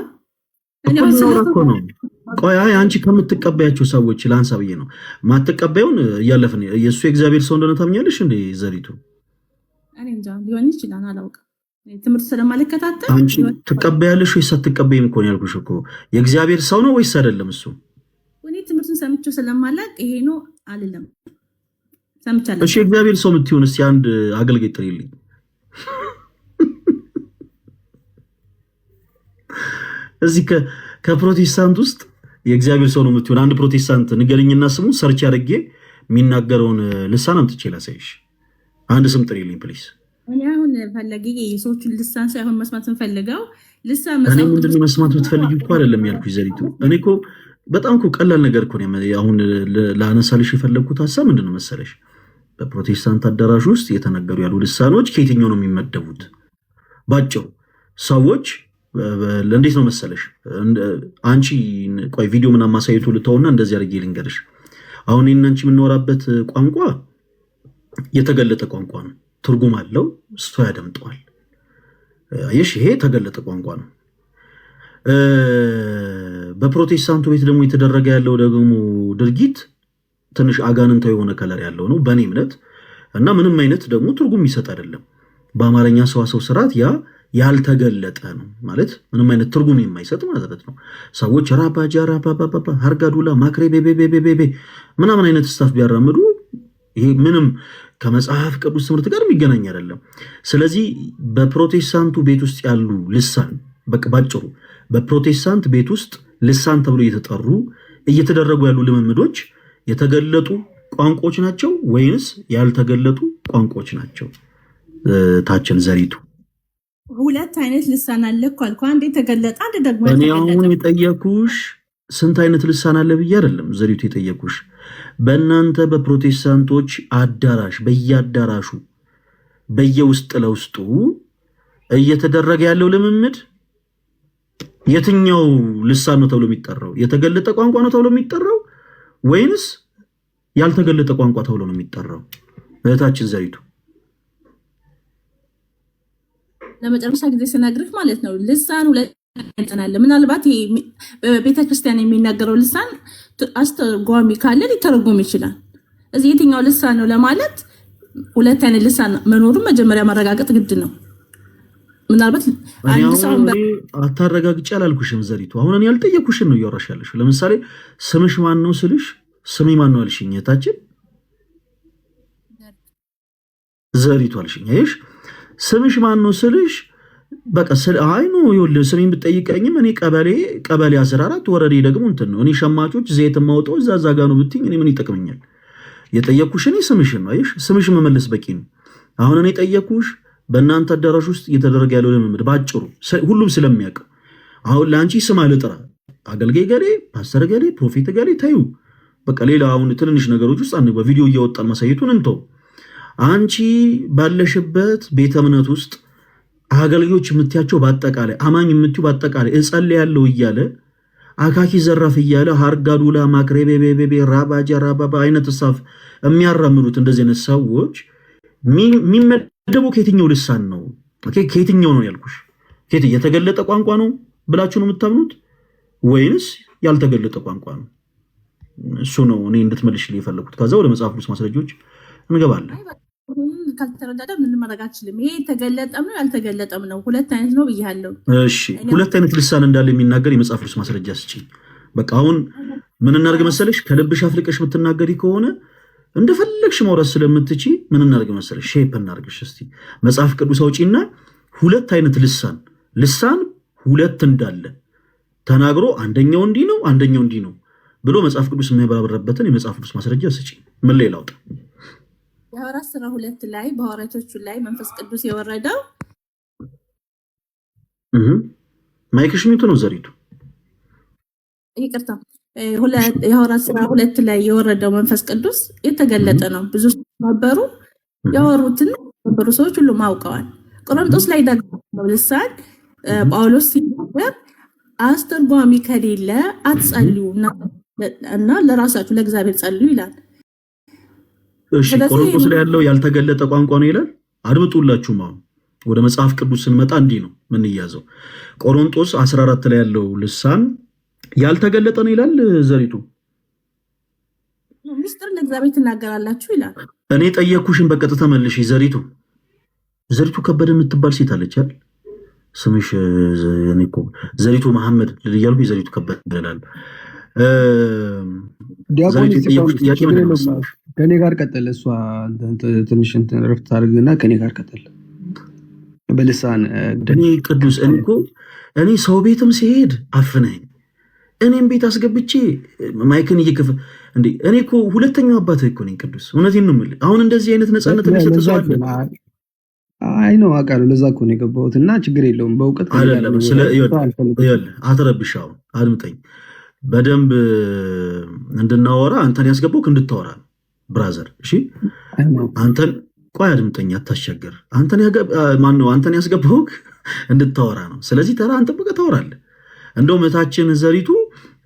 ቆይ አንቺ ከምትቀበያቸው ሰዎች ላንሳ ብዬ ነው ማትቀበዩን እያለፈን የእሱ የእግዚአብሔር ሰው እንደሆነ ታምኛለሽ እንዴ ዘሪቱ እኔ እንጃ ሊሆን ይችላል አላውቅም ትምህርት ስለማልከታተል አንቺ ትቀበያለሽ ወይስ አትቀበይም እኮ ነው ያልኩሽ እኮ የእግዚአብሔር ሰው ነው ወይስ አይደለም እሱ እኔ ትምህርቱን ሰምቼው ስለማላቅ ይሄ ነው አይደለም ሰምቻለሁ እሺ የእግዚአብሔር ሰው የምትሆን እስቲ አንድ አገልጋይ ጥሪልኝ እዚህ ከፕሮቴስታንት ውስጥ የእግዚአብሔር ሰው ነው የምትሆን አንድ ፕሮቴስታንት ንገሪኝና ስሙ ሰርች አድርጌ የሚናገረውን ልሳን አምጥቼ ላሳይሽ አንድ ስም ጥሪልኝ ፕሊዝ እኔ አሁን ፈለጊ የሰዎችን ልሳን ሳይሆን መስማት እንፈልገው ልሳን እኔ ምንድነው መስማት የምትፈልጊው እኮ አይደለም ያልኩሽ ዘሪቱ እኔ እኮ በጣም እኮ ቀላል ነገር እኮ ነው አሁን ላነሳልሽ የፈለግኩት ሀሳብ ምንድነው መሰለሽ በፕሮቴስታንት አዳራሽ ውስጥ የተነገሩ ያሉ ልሳኖች ከየትኛው ነው የሚመደቡት ባጭሩ ሰዎች እንዴት ነው መሰለሽ አንቺ ቆይ ቪዲዮ ምናምን ማሳየቱ ልተውና እንደዚህ አድርጌ ልንገርሽ አሁን እናንቺ የምንወራበት ቋንቋ የተገለጠ ቋንቋ ነው ትርጉም አለው ሰው ያደምጠዋል አየሽ ይሄ የተገለጠ ቋንቋ ነው በፕሮቴስታንቱ ቤት ደግሞ የተደረገ ያለው ደግሞ ድርጊት ትንሽ አጋንንታዊ የሆነ ከለር ያለው ነው በእኔ እምነት እና ምንም አይነት ደግሞ ትርጉም ይሰጥ አይደለም በአማርኛ ሰዋሰው ስርዓት ያ ያልተገለጠ ነው ማለት ምንም አይነት ትርጉም የማይሰጥ ማለት ነው ሰዎች ራባጃራባባባ ሃርጋዱላ ማክሬቤቤቤቤቤ ምናምን አይነት ስታፍ ቢያራምዱ ይሄ ምንም ከመጽሐፍ ቅዱስ ትምህርት ጋር የሚገናኝ አይደለም ስለዚህ በፕሮቴስታንቱ ቤት ውስጥ ያሉ ልሳን በቅባጭሩ በፕሮቴስታንት ቤት ውስጥ ልሳን ተብሎ እየተደረጉ ያሉ ልምምዶች የተገለጡ ቋንቋዎች ናቸው ወይንስ ያልተገለጡ ቋንቋዎች ናቸው? ታችን ዘሪቱ ሁለት አይነት ልሳን አለ እኮ አልኩ። አንድ የተገለጠ አንድ ደግሞ እኔ አሁን የጠየኩሽ ስንት አይነት ልሳን አለ ብዬ አይደለም ዘሪቱ የጠየኩሽ። በእናንተ በፕሮቴስታንቶች አዳራሽ በየአዳራሹ በየውስጥ ለውስጡ እየተደረገ ያለው ልምምድ የትኛው ልሳን ነው ተብሎ የሚጠራው? የተገለጠ ቋንቋ ነው ተብሎ የሚጠራው ወይንስ ያልተገለጠ ቋንቋ ተብሎ ነው የሚጠራው? እህታችን ዘሪቱ ለመጨረሻ ጊዜ ስነግርህ ማለት ነው ልሳን ሁለት አይነት። ምናልባት በቤተክርስቲያን የሚናገረው ልሳን አስተርጓሚ ካለ ሊተረጎም ይችላል። እዚህ የትኛው ልሳን ነው ለማለት ሁለት አይነት ልሳን መኖሩን መጀመሪያ ማረጋገጥ ግድ ነው። ምናልባት አንድ ሰው አታረጋግጪ አላልኩሽም ዘሪቱ። አሁን እኔ ያልጠየኩሽን ነው እያወራሽ ያለሽው። ለምሳሌ ስምሽ ማን ነው ስልሽ ስሜ ማን ነው አልሽኝ። እህታችን ዘሪቱ አልሽኝ። አይሽ ስምሽ ማን ነው ስልሽ በቃ አይ ነው ይኸውልህ ስሜን ብትጠይቀኝም እኔ ቀበሌ 14 ወረዴ ደግሞ እንትን ነው እኔ ሸማቾች ዘይት ማውጣው እዛ ጋር ነው ብትይኝ እኔ ምን ይጠቅመኛል? የጠየኩሽ እኔ ስምሽን ነው። አይሽ ስምሽን መመለስ በቂ ነው። አሁን እኔ ጠየኩሽ በእናንተ አዳራሽ ውስጥ እየተደረገ ያለው ልምምድ ባጭሩ ሁሉም ስለሚያውቅ አሁን ለአንቺ ስም አልጥራ፣ አገልጋይ ገሌ፣ ፓስተር ገሌ፣ ፕሮፌት ገሌ ታዩ በቃ ሌላ አሁን ትንንሽ ነገሮች ውስጥ አንገባ፣ ቪዲዮ እያወጣን ማሳየቱን እንተው። አንቺ ባለሽበት ቤተ እምነት ውስጥ አገልጋዮች የምትያቸው በአጠቃላይ አማኝ የምትዩ በአጠቃላይ እጸልያለሁ እያለ አካኪ ዘራፍ እያለ ሃርጋዱላ ማክሬቤቤቤ ራባጃ ራባባ አይነት ሳፍ የሚያራምዱት እንደዚህ አይነት ሰዎች የሚመደበው ከየትኛው ልሳን ነው? ከየትኛው ነው ያልኩሽ? የተገለጠ ቋንቋ ነው ብላችሁ ነው የምታምኑት ወይንስ ያልተገለጠ ቋንቋ ነው? እሱ ነው እኔ እንድትመልሽልኝ የፈለኩት። ከዛ ወደ መጽሐፍ ቅዱስ ማስረጃዎች እንገባለን። ካልተረዳዳ ምን ማድረግ አልችልም። ይሄ የተገለጠም ነው ያልተገለጠም ነው፣ ሁለት አይነት ነው ብያለሁ። እሺ ሁለት አይነት ልሳን እንዳለ የሚናገር የመጽሐፍ ቅዱስ ማስረጃ ስጪኝ። በቃ አሁን ምን እናድርግ መሰለሽ? ከልብሽ አፍልቀሽ የምትናገሪ ከሆነ እንደፈለግሽ ማውራት ስለምትቺ ምን እናድርግ መሰለሽ? ሼፕ እናድርግሽ። እስቲ መጽሐፍ ቅዱስ አውጪና ሁለት አይነት ልሳን ሁለት እንዳለ ተናግሮ አንደኛው እንዲህ ነው አንደኛው እንዲህ ነው ብሎ መጽሐፍ ቅዱስ የሚያብራራበትን የመጽሐፍ ቅዱስ ማስረጃ ስጪኝ። ምን ላይ ላውጣ? የሐዋርያት ሥራ 2 ላይ በሐዋርያቶቹ ላይ መንፈስ ቅዱስ የወረደው ማይክሽ ሚቱ ነው ዘሪቱ። ይቅርታ የሐዋርያት ሥራ 2 ላይ የወረደው መንፈስ ቅዱስ የተገለጠ ነው። ብዙ ነበሩ ያወሩትን ነበሩ ሰዎች ሁሉም አውቀዋል። ቆሮንቶስ ላይ ደግሞ ልሳን ጳውሎስ ሲናገር አስተርጓሚ ከሌለ አትጸልዩ እና ለራሳችሁ ለእግዚአብሔር ጸልዩ ይላል። እሺ ቆሮንቶስ ላይ ያለው ያልተገለጠ ቋንቋ ነው ይላል። አድምጡላችሁም አሁን ወደ መጽሐፍ ቅዱስ ስንመጣ እንዲህ ነው ምን ይያዘው። ቆሮንቶስ 14 ላይ ያለው ልሳን ያልተገለጠ ነው ይላል ዘሪቱ። ሚስጥር ለእግዚአብሔር ትናገራላችሁ ይላል። እኔ ጠየኩሽን በቀጥታ መልሽ ዘሪቱ። ዘሪቱ ከበደ የምትባል ሴት አለች አይደል? ስምሽ እኔ እኮ ዘሪቱ መሐመድ ልያልኩ ዘሪቱ ከበደ እላለሁ። ከኔ ጋር ቀጠለ። እሷ ትንሽ ረፍት አድርግና ከኔ ጋር ቀጠለ በልሳን እኔ ቅዱስ እኔ ሰው ቤትም ሲሄድ አፍነኝ እኔም ቤት አስገብቼ ማይክን እየከፈ እንዴ እኔ እኮ ሁለተኛው አባት እኮ ነኝ ቅዱስ። እውነቴን ነው የምልህ። አሁን እንደዚህ አይነት ነፃነት የሚሰጥ ሰው አለ? አይ ነው አውቃለሁ። ለዛ እኮ ነው የገባሁት እና ችግር የለውም በእውቀት አይደለም። አትረብሽ። አሁን አድምጠኝ በደንብ እንድናወራ አንተን ያስገባውክ እንድታወራ ብራዘር። እሺ አንተን ቆይ አድምጠኝ፣ አታስቸግር። አንተን ያስገባውክ እንድታወራ ነው። ስለዚህ ተራ አንተ በቃ ታወራለህ። እንደውም እህታችን ዘሪቱ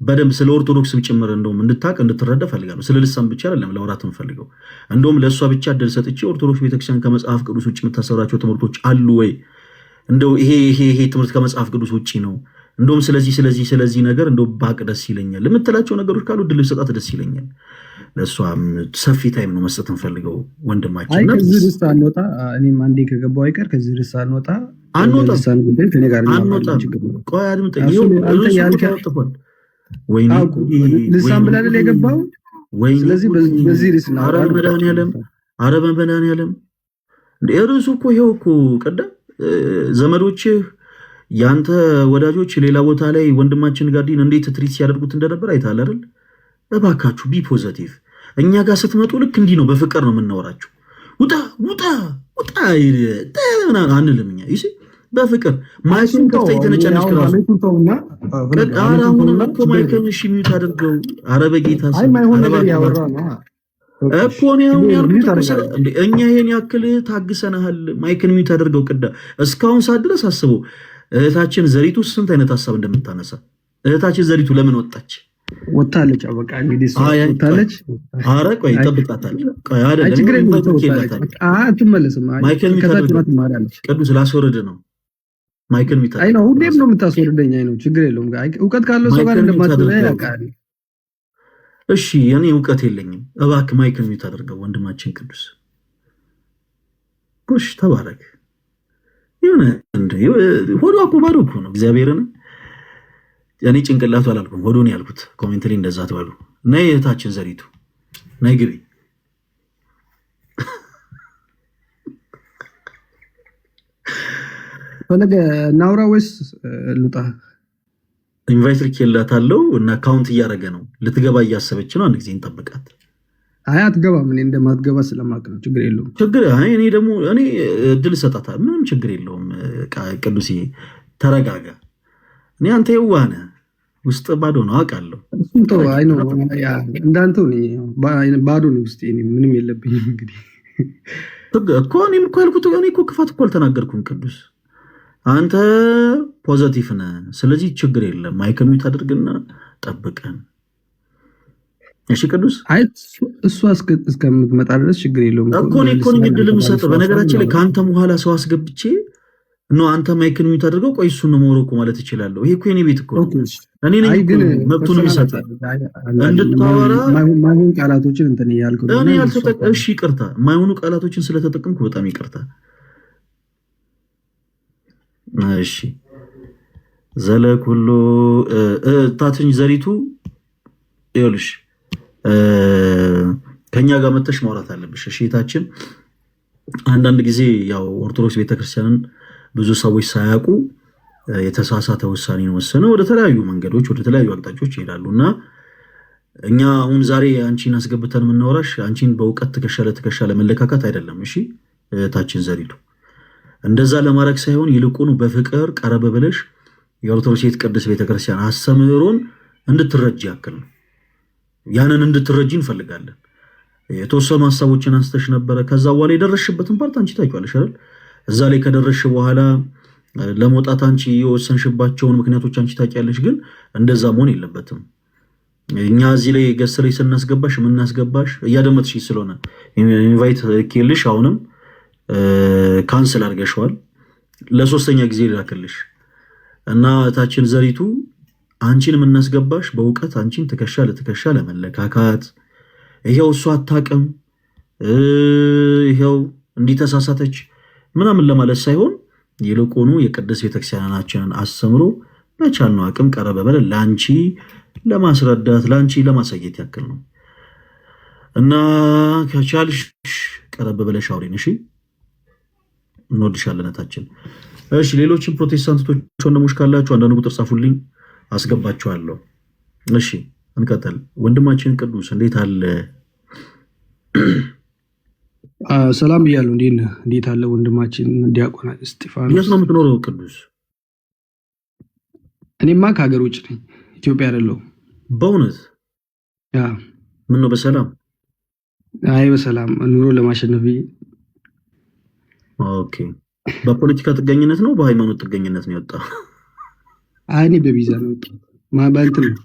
በደንብ ስለ ኦርቶዶክስም ጭምር እንደውም እንድታቅ እንድትረዳ ፈልጋለሁ። ስለ ልሳን ብቻ አይደለም ለወራት የምፈልገው። እንደውም ለእሷ ብቻ እድል ሰጥቼ ኦርቶዶክስ ቤተክርስቲያን ከመጽሐፍ ቅዱስ ውጭ የምታሰራቸው ትምህርቶች አሉ ወይ? እንደው ይሄ ትምህርት ከመጽሐፍ ቅዱስ ውጭ ነው፣ እንደውም ስለዚህ ነገር እንደው ባቅ ደስ ይለኛል የምትላቸው ነገሮች ካሉ እድል ሰጣት ደስ ይለኛል። ለእሷ ሰፊ ታይም ነው መስጠት እንፈልገው ወንድማችን። ከዚህ ርዕስ አንወጣ። እኔም አንዴ ከገባው አይቀር ከዚህ ርዕስ አንወጣ። ቆይ አድምጠኝ። ልሳን ብላ አይደል የገባው? ስለዚህ በዚህ ርዕስ ነው። ኧረ በመድኃኒዓለም ርዕሱ እኮ ይኸው እኮ ቀደም ዘመዶችህ ያንተ ወዳጆች ሌላ ቦታ ላይ ወንድማችን ጋዲን እንዴት ትሪት ሲያደርጉት እንደነበር አይተሃል አይደል? እባካችሁ ቢ ፖዘቲቭ። እኛ ጋር ስትመጡ ልክ እንዲህ ነው፣ በፍቅር ነው የምናወራችሁ። ውጣ ውጣ ውጣ አንልም እኛ ይሲ በፍቅር ማይክን ከፍታ የተነጨነች ክራሱ አሁንም እኮ ማይክን እሺ ሚዩት አድርገው። ኧረ በጌታ እኮ ነው አሁን ያልኩት። እኛ ይሄን ያክል ታግሰናል። ማይክን ሚዩት አድርገው። ቅዳ እስካሁን ሰዓት ድረስ አስበው እህታችን ዘሪቱ ስንት አይነት ሀሳብ እንደምታነሳ። እህታችን ዘሪቱ ለምን ወጣች? ወጣለች። በቃ እንግዲህ ወጣለች። ኧረ ቆይ ጠብቃታል። ቆይ አይደለም አትመለስም። ማይክን ሚዩት አድርገው። ቅዱስ ላስወርድ ነው ማይክል ሚታ አይ ነው ሁሌም ነው የምታስወርደኝ። አይ ነው ችግር የለውም። እውቀት ካለው ሰው ጋር እንደማትወያ ያውቃል። እሺ የኔ እውቀት የለኝም። እባክህ ማይክል ሚታ አድርገው ወንድማችን ቅዱስ። ጎሽ ተባረክ። የሆነ እንደ ሆዶ እኮ ባዶ እኮ ነው። እግዚአብሔርን እኔ ጭንቅላቱ አላልኩም ሆዶን ያልኩት። ኮሜንት ላይ እንደዛ ትበሉ። ነይ እህታችን ዘሪቱ ነይ ግቢ። ፈለገ ናውራ ወይስ ልውጣ? ኢንቫይት ልኬላታለሁ እና ካውንት እያደረገ ነው። ልትገባ እያሰበች ነው። አንድ ጊዜ እንጠብቃት። አይ አትገባም። እኔ እንደማትገባ ስለማውቅ ነው። ችግር የለውም። እኔ ደግሞ እድል እሰጣታለሁ። ምንም ችግር የለውም። ቅዱሴ ተረጋጋ። እኔ አንተ የዋህ ነህ፣ ውስጥ ባዶ ነው አውቃለሁ። እንዳንተው ባዶ ነው ውስጥ። ምንም የለብኝም። እንግዲህ እኮ እኔም እኮ ያልኩት እኔ እኮ ክፋት እኮ አልተናገርኩም ቅዱስ። አንተ ፖዘቲቭ ነህ። ስለዚህ ችግር የለም። ማይክል ሚዩት አድርግና ጠብቀን። እሺ ቅዱስ። አይ እሷ እስከምትመጣ ድረስ ችግር የለውም እኮ እኔ እኮ ነኝ እድል የምሰጠው። በነገራችን ላይ ከአንተ በኋላ ሰው አስገብቼ ነው አንተ ማይክል ሚዩት አድርገው። ቆይ እሱን ነው ሞሮኮ ማለት እችላለሁ። ይሄ እኮ የኔ ቤት እኮ እኔ ነኝ መብቱን የሚሰጠው እንድታወራ። ማይሆኑ ቃላቶችን እንትን ያልኩት እኔ ያልተጠቀም። እሺ ይቅርታ፣ ማይሆኑ ቃላቶችን ስለተጠቀምኩ በጣም ይቅርታ። እሺ ዘለኩሉ ታትኝ ዘሪቱ ይኸውልሽ ከኛ ጋር መተሽ ማውራት አለብሽ። እሺ እህታችን፣ አንዳንድ ጊዜ ያው ኦርቶዶክስ ቤተክርስቲያንን ብዙ ሰዎች ሳያውቁ የተሳሳተ ውሳኔ ወሰነው ወደ ተለያዩ መንገዶች ወደ ተለያዩ አቅጣጫዎች ይሄዳሉ እና እኛ አሁን ዛሬ አንቺን አስገብተን የምናወራሽ አንቺን በእውቀት ትከሻ ለትከሻ ለመለካካት አይደለም። እሺ እህታችን ዘሪቱ፣ እንደዛ ለማድረግ ሳይሆን ይልቁኑ በፍቅር ቀረበ ብለሽ የኦርቶዶክስ ቅድስት ቤተክርስቲያን አስተምህሮን እንድትረጂ ያክል ነው። ያንን እንድትረጂ እንፈልጋለን። የተወሰኑ ሀሳቦችን አንስተሽ ነበረ። ከዛ በኋላ የደረስሽበትን ፓርት አንቺ ታውቂዋለሽ አይደል? እዛ ላይ ከደረስሽ በኋላ ለመውጣት አንቺ የወሰንሽባቸውን ምክንያቶች አንቺ ታውቂያለሽ። ግን እንደዛ መሆን የለበትም። እኛ እዚህ ላይ ገስ ላይ ስናስገባሽ የምናስገባሽ እያደመጥሽ ስለሆነ ኢንቫይት ልኬልሽ አሁንም ካንስል አድርገሽዋል። ለሶስተኛ ጊዜ ላክልሽ እና እታችን ዘሪቱ አንቺን የምናስገባሽ በእውቀት አንቺን ትከሻ ለትከሻ ለመለካካት። ይሄው እሷ አታውቅም፣ ይሄው እንዲተሳሳተች ምናምን ለማለት ሳይሆን ይልቁኑ የቅድስት ቤተክርስቲያናችንን አስተምሮ በቻልነው አቅም ቀረበ ብለን ለአንቺ ለማስረዳት ለአንቺ ለማሳየት ያክል ነው እና ከቻልሽ ቀረበ ብለሽ አውሪን። እሺ እንወድሻለን እህታችን። እሺ ሌሎችም ፕሮቴስታንቶች ወንድሞች ካላችሁ አንዳንድ ቁጥር ጻፉልኝ፣ አስገባችኋለሁ። እሺ እንቀጥል። ወንድማችን ቅዱስ እንዴት አለ? ሰላም ብያለሁ። እንዴት አለ ወንድማችን ዲያቆን እስጢፋኖስ? የት ነው የምትኖረው ቅዱስ? እኔማ ከሀገር ውጭ ነኝ፣ ኢትዮጵያ አይደለሁም። በእውነት? ያ ምን ነው በሰላም? አይ በሰላም ኑሮ ለማሸነፍ። ኦኬ። በፖለቲካ ጥገኝነት ነው በሃይማኖት ጥገኝነት ነው የወጣው? አይ እኔ በቪዛ ነው የወጣው። በእንትን ነው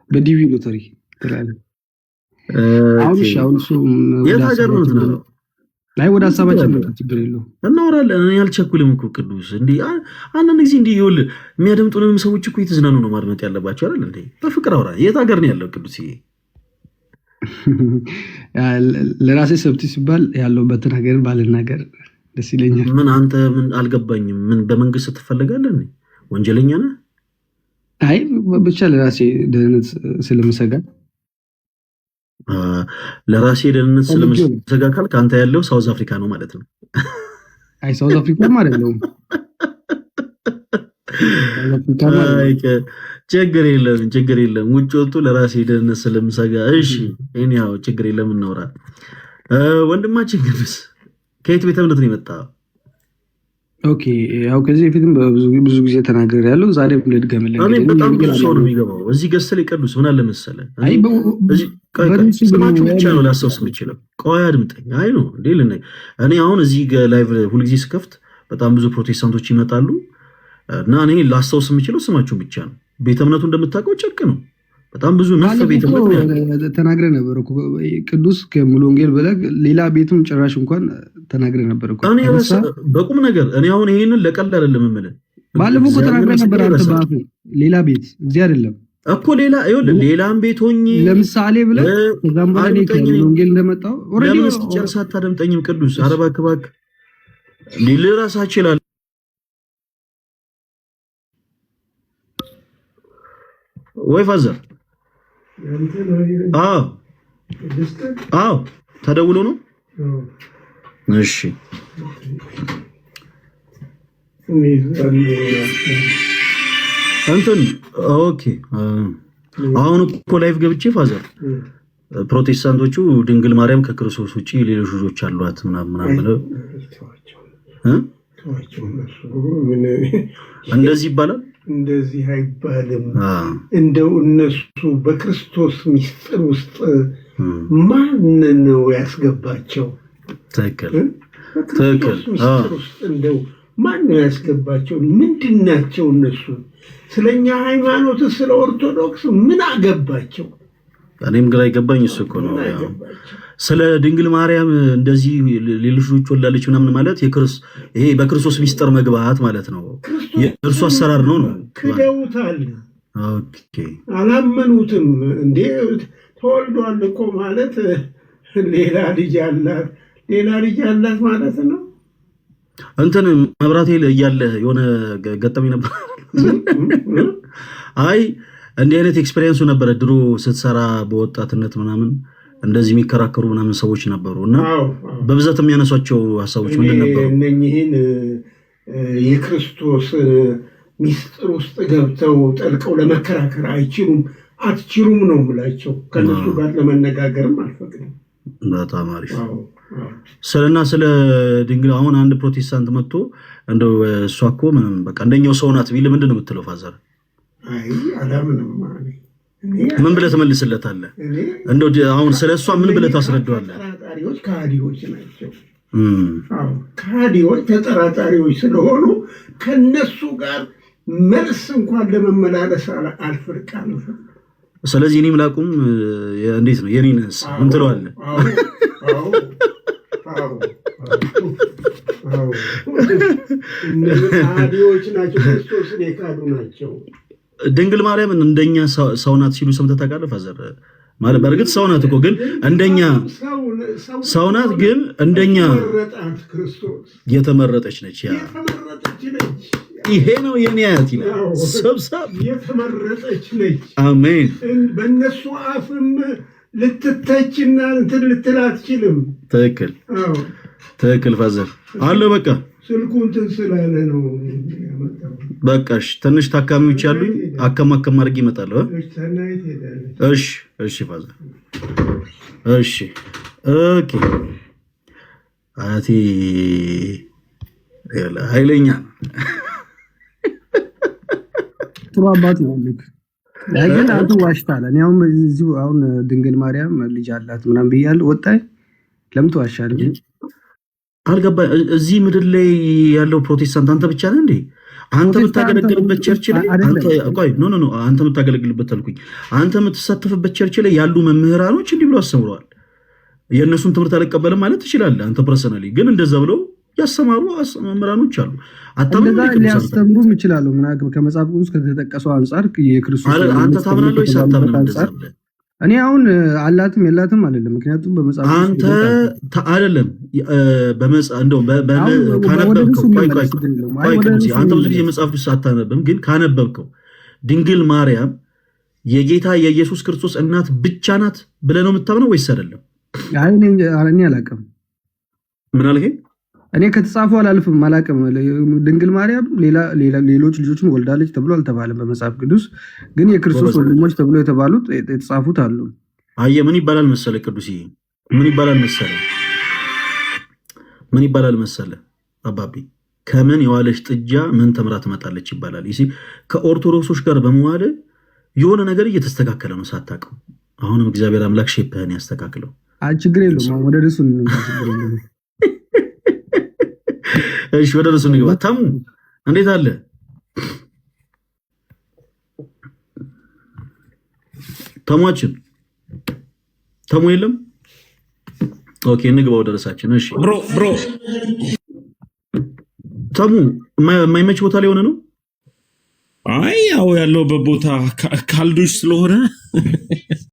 በዲቪ ሎተሪ ትላለ። አሁን እሱ የት ሀገር ነው የምትኖረው? ላይ ወደ ሀሳባችን ነው፣ ችግር የለውም እናወራለን። እኔ አልቸኩልም እኮ ቅዱስ። እንዲህ አንዳንድ ጊዜ እንዲህ ይኸውልህ የሚያደምጡንም ሰዎች እኮ የተዝናኑ ነው ማድመጥ ያለባቸው አይደል እንዴ? በፍቅር አውራ። የት ሀገር ነው ያለው ቅዱስ? ይሄ ለራሴ ሰብቲ ሲባል ያለውበትን ሀገር ባልናገር ደስ ይለኛል። ምን አንተ ምን አልገባኝም። ምን በመንግስት ትፈልጋለህ? ወንጀለኛ ነህ? አይ ብቻ ለራሴ ደህንነት ስለምሰጋ ለራሴ ደህንነት ስለምሰጋ ካልክ አንተ ያለው ሳውዝ አፍሪካ ነው ማለት ነው። አይ ሳውዝ አፍሪካ ማለት ነው። ችግር የለም ውጭ ወጡ ለራሴ ደህንነት ስለምሰጋ እሺ እኔ ያው ችግር የለም እናውራ ወንድማችን ግብስ ከየት ቤተ እምነት ነው የመጣው ኦኬ ያው ከዚህ በፊትም ብዙ ጊዜ ተናግሬያለሁ ዛሬም ልድገምልኝ እኔ በጣም ብዙ ሰው ነው የሚገባው እዚህ ገስል ቅዱስ ምን አለ መሰለህ እዚህ ስማችሁ ብቻ ነው ላስታውስ የምችለው ቆይ አድምጠኝ አይ ነው እንዴ እኔ አሁን እዚህ ላይቭ ሁልጊዜ ስከፍት በጣም ብዙ ፕሮቴስታንቶች ይመጣሉ እና እኔ ላስታውስ የምችለው ስማችሁ ብቻ ነው ቤተ እምነቱ እንደምታውቀው ጨቅ ነው በጣም ብዙ ነፍ ቤተ እምነት ተናግረ ነበር እኮ ቅዱስ ከሙሉ ወንጌል በለግ ሌላ ቤቱም ጭራሽ እንኳን ተናግረ ነበር እኮ እኔ በቁም ነገር እኔ አሁን ይሄንን ለቀልድ አይደለም የምልህ ባለፈው እኮ ተናግረ ነበር አንተ ባፉ ሌላ ቤት እዚህ አይደለም እኮ ሌላም ቤት ሆኜ ለምሳሌ ብለህ ከዛም በኋላ እኔ ከሙሉ ወንጌል እንደመጣው ኦሬዲ ጨርሳ አታደምጠኝም ቅዱስ አረባ ከባክ ሊልራሳ ይችላል ወይ ፋዘር አዎ ተደውሎ ነው እሺ እንትን ኦኬ አሁን እኮ ላይቭ ገብቼ ፋዘር ፕሮቴስታንቶቹ ድንግል ማርያም ከክርስቶስ ውጪ ሌሎች ልጆች አሏት ምናምን እንደዚህ ይባላል እንደዚህ አይባልም እንደው እነሱ በክርስቶስ ሚስጥር ውስጥ ማን ነው ያስገባቸው ትክክል እንደው ማን ነው ያስገባቸው ምንድናቸው እነሱ ስለኛ ሃይማኖት ስለ ኦርቶዶክስ ምን አገባቸው እኔም ግራ ይገባኝ እሱ እኮ ነው ስለ ድንግል ማርያም እንደዚህ ሌሎች ልጆች ወላለች ምናምን ማለት ይሄ በክርስቶስ ሚስጥር መግባት ማለት ነው የእርሱ አሰራር ነው ክደውታል ኦኬ አላመኑትም እንዴ ተወልዷል እኮ ማለት ሌላ ልጅ አላት ማለት ነው እንትን መብራቴ እያለ የሆነ ገጠመኝ ነበር አይ እንዲህ አይነት ኤክስፒሪየንሱ ነበረ ድሮ ስትሰራ በወጣትነት ምናምን እንደዚህ የሚከራከሩ ምናምን ሰዎች ነበሩ እና በብዛት የሚያነሷቸው ሐሳቦች ምንድን ነበሩ እነኚህን የክርስቶስ ሚስጥር ውስጥ ገብተው ጠልቀው ለመከራከር አትችሉም ነው የምላቸው ከነሱ ጋር ለመነጋገርም አልፈቅድም በጣም አሪፍ ስለ ድንግል አሁን አንድ ፕሮቴስታንት መጥቶ እንደው እሷ እኮ ምንም በቃ እንደኛው ሰው ናት ቢል ምንድን ነው የምትለው ፋዘር አይ አላምንም ምን ብለህ ትመልስለታለህ እንደው አሁን ስለሷ ምን ብለህ ታስረዳዋለህ ከሃዲዎች ናቸው ከሃዲዎች ተጠራጣሪዎች ስለሆኑ ከነሱ ጋር መልስ እንኳን ለመመላለስ አልፈርቃም ስለዚህ እኔም ላቁም እንዴት ነው የኔንስ ምን ትለዋለህ ከሃዲዎች ናቸው ክርስቶስን የካዱ ናቸው ድንግል ማርያምን እንደኛ ሰው ናት ሲሉ ሰምተህ ታውቃለህ ፋዘር ማለት በእርግጥ ሰው ናት እኮ ግን እንደኛ ሰው ናት ግን እንደኛ የተመረጠች ነች ይሄ ነው የኔ አያት ይላል ሰብሳብ የተመረጠች ነች አሜን በእነሱ አፍም ልትተችና እንትን ልትል አትችልም ትክክል ፋዘር አለው በቃ ስልኩን እንትን ስላለ ነው ያመጣው በቃሽ ትንሽ ታካሚዎች ያሉኝ አከም አድርጌ እመጣለሁ እሺ ፋዘር እሺ ኦኬ አያቴ ኃይለኛ ጥሩ አባት ነው ልክ ግን አንተ ዋሽታል እኔ አሁን ድንግል ማርያም ልጅ አላት ምናምን ብያለሁ ወጣይ ለምን ትዋሻለህ አልገባ እዚህ ምድር ላይ ያለው ፕሮቴስታንት አንተ ብቻ ነህ እንዴ አንተ የምታገለግልበት ቸርች ላይ አንተ የምታገለግልበት አልኩኝ አንተ የምትሳተፍበት ቸርች ላይ ያሉ መምህራኖች እንዲህ ብሎ አስተምረዋል የእነሱን ትምህርት አልቀበልም ማለት ትችላለህ አንተ ፐርሰናሊ ግን እንደዛ ብለው ያስተማሩ መምህራኖች አሉ ሊያስተምሩም ይችላሉ ከመጽሐፍ ቅዱስ ከተጠቀሰው አንጻር የክርስቶስ አንተ ታምናለህ ወይስ አታምንም እንደዛ ብለህ እኔ አሁን አላትም የላትም አይደለም ምክንያቱም በመጽሐፍ አንተ አይደለም እንደው ካነበብከው አንተ ብዙ ጊዜ መጽሐፍ ቅዱስ አታነብም ግን ካነበብከው ድንግል ማርያም የጌታ የኢየሱስ ክርስቶስ እናት ብቻ ናት ብለህ ነው የምታምነው ወይስ አይደለም እኔ አላውቅም ምን አልከኝ እኔ ከተጻፉ አላልፍም አላቅም። ድንግል ማርያም ሌሎች ልጆችን ወልዳለች ተብሎ አልተባለም በመጽሐፍ ቅዱስ። ግን የክርስቶስ ወንድሞች ተብሎ የተባሉት የተጻፉት አሉ። አየ ምን ይባላል መሰለ ቅዱስ ምን ይባላል መሰለ አባቢ ከምን የዋለች ጥጃ ምን ተምራ ትመጣለች ይባላል። ይሲ ከኦርቶዶክሶች ጋር በመዋለ የሆነ ነገር እየተስተካከለ ነው ሳታውቀው። አሁንም እግዚአብሔር አምላክ ሼፕህን ያስተካክለው። ችግር የለውም። ወደ እሱ እሺ፣ ወደ እሱ እንግባ። ተሙ እንዴት አለ? ተሟችን ተሙ የለም። ኦኬ እንግባ ወደ ርዕሳችን። እሺ ብሮ ተሙ የማይመች ቦታ ላይ ሆነ ነው? አይ ያው ያለውበት ቦታ ካልዶች ስለሆነ